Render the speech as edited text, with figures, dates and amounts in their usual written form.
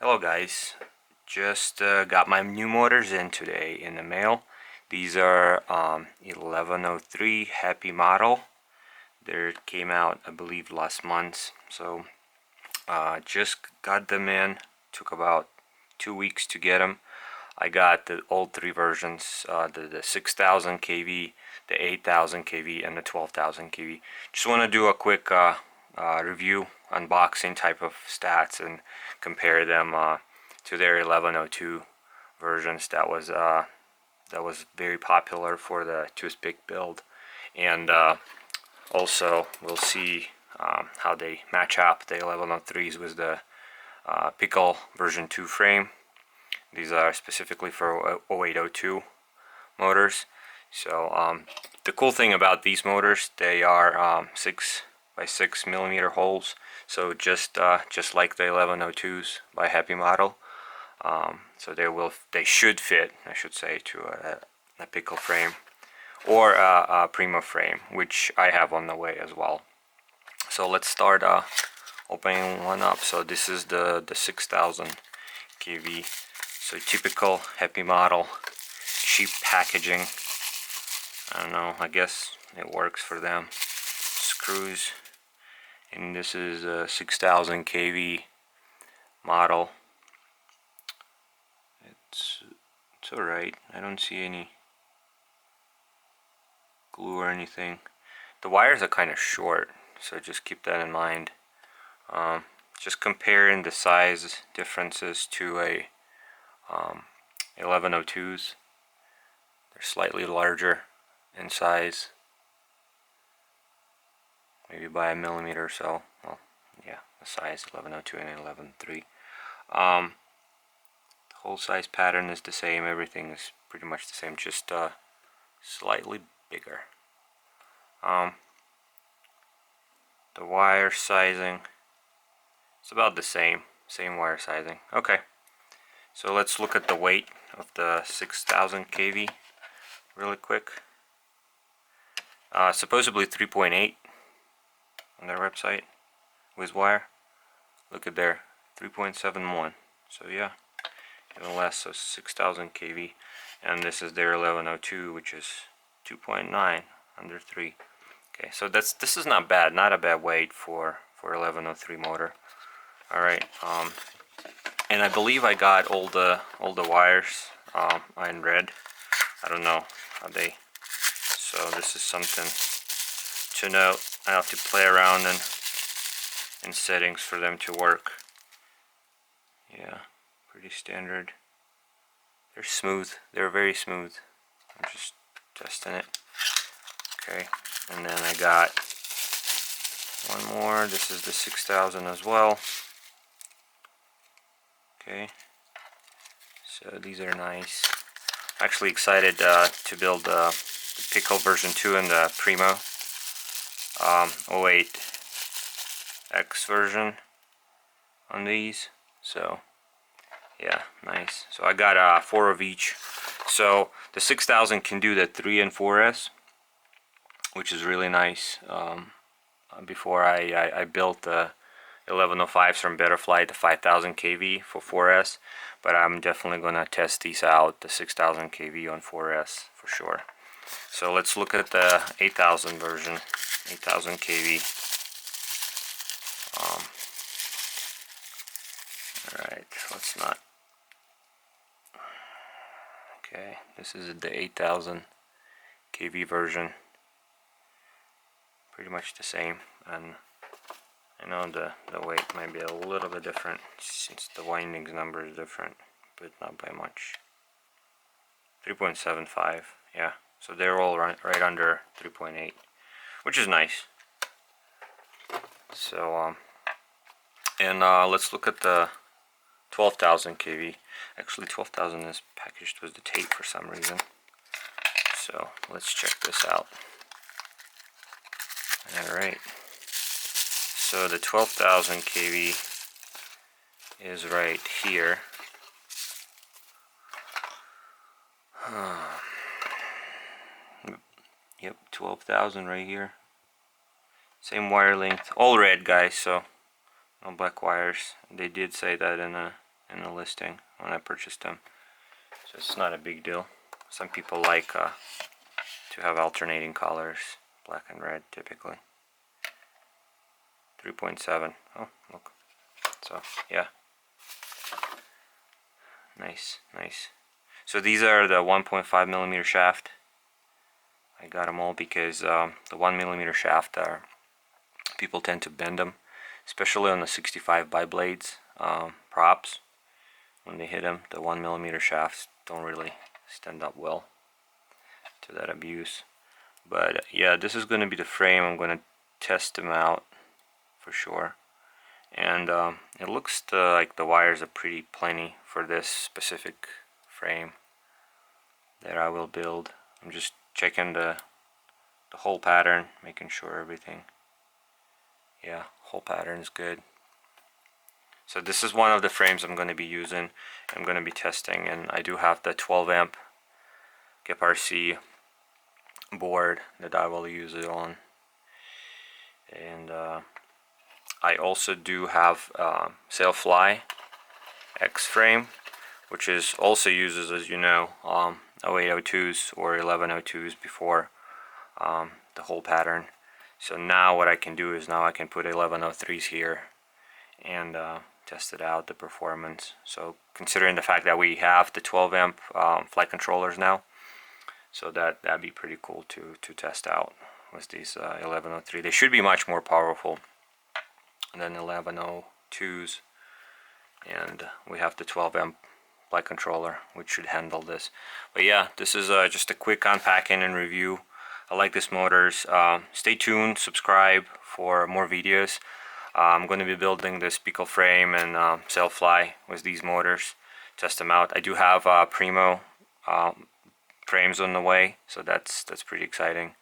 Hello guys, just got my new motors in today in the mail. These are 1103 Happymodel. They came out I believe last month, so just got them in. Took about 2 weeks to get them. I got the old three versions, the 6000 kV, the 8000 kV, and the 12,000 kV. Just want to do a quick review, unboxing type of stats and compare them to their 1102 versions. That was very popular for the Toothpick build, and also we'll see how they match up the 1103s with the pickle version 2 frame. These are specifically for 0802 motors. So the cool thing about these motors, they are 6 by 6 millimeter holes. So just like the 1102s by Happymodel. So they should fit, I should say, to a pickle frame or a Primo frame, which I have on the way as well. So let's start opening one up. So this is the 6000 kV. So typical Happymodel, cheap packaging. I don't know, I guess it works for them. Screws, and this is a 6000 kV model. It's alright. I don't see any glue or anything. The wires are kind of short, so just keep that in mind. Just comparing the size differences to a 1102s. They're slightly larger in size, maybe by a millimeter or so. Well, yeah, the size 1102 and 1103. The whole size pattern is the same. Everything is pretty much the same, just slightly bigger. The wire sizing, it's about the same wire sizing. Okay. So let's look at the weight of the 6000 kV really quick. Supposedly 3.8 on their website with wire. Look at there, 3.71. So yeah, even less. So 6000 kV, and this is their 1102, which is 2.9, under 3. Okay, so this is not bad, not a bad weight for 1103 motor. All right. And I believe I got all the wires in red. I don't know how they. So this is something to note. I have to play around in settings for them to work. Yeah, pretty standard. They're smooth. They're very smooth. I'm just testing it. Okay, and then I got one more. This is the 6000 as well. Okay, so these are nice. Actually excited to build the pickle version 2 and the Primo 08X version on these. So yeah, nice. So I got 4 of each. So the 6000 can do the 3 and 4S, which is really nice. Before I built the 1105s from Betterfly, the 5000 kV for 4S, but I'm definitely gonna test these out, the 6000 kV on 4S for sure. So let's look at the 8000 version, 8000 kV. Alright, let's not. Okay, this is the 8000 kV version. Pretty much the same, and I know the weight might be a little bit different since the windings number is different, but not by much. 3.75, yeah. So they're all right under 3.8, which is nice. So and let's look at the 12,000 kV. Actually, 12,000 is packaged with the tape for some reason. So let's check this out. Alright, so the 12,000 kV is right here. Yep, 12,000 right here. Same wire length, all red guys, so no black wires. They did say that in in the listing when I purchased them, so it's not a big deal. Some people like to have alternating colors, black and red typically. 3.7. Oh, look. So yeah, nice. So these are the 1.5 millimeter shaft. I got them all because the 1 millimeter shaft are, people tend to bend them, especially on the 65 bi-blades props. When they hit them, the 1 millimeter shafts don't really stand up well to that abuse. But yeah, this is going to be the frame. I'm going to test them out for sure. And it looks like the wires are pretty plenty for this specific frame that I will build. I'm just checking the whole pattern, making sure everything, yeah, whole pattern is good. So this is one of the frames I'm going to be using, I'm going to be testing, and I do have the 12 amp GEP-RC board that I will use it on. And I also do have Sailfly-x frame, which is also uses, as you know, 0802s or 1102s before the whole pattern. So now what I can do is now I can put 1103s here and test it out, the performance. So considering the fact that we have the 12 amp flight controllers now, so that'd be pretty cool to test out with these 1103. They should be much more powerful than 1102s, and we have the 12 amp flight controller which should handle this. But yeah, this is just a quick unpacking and review. I like these motors. Stay tuned, subscribe for more videos. I'm going to be building this pickle frame and Sailfly with these motors, test them out. I do have Primo frames on the way, so that's pretty exciting.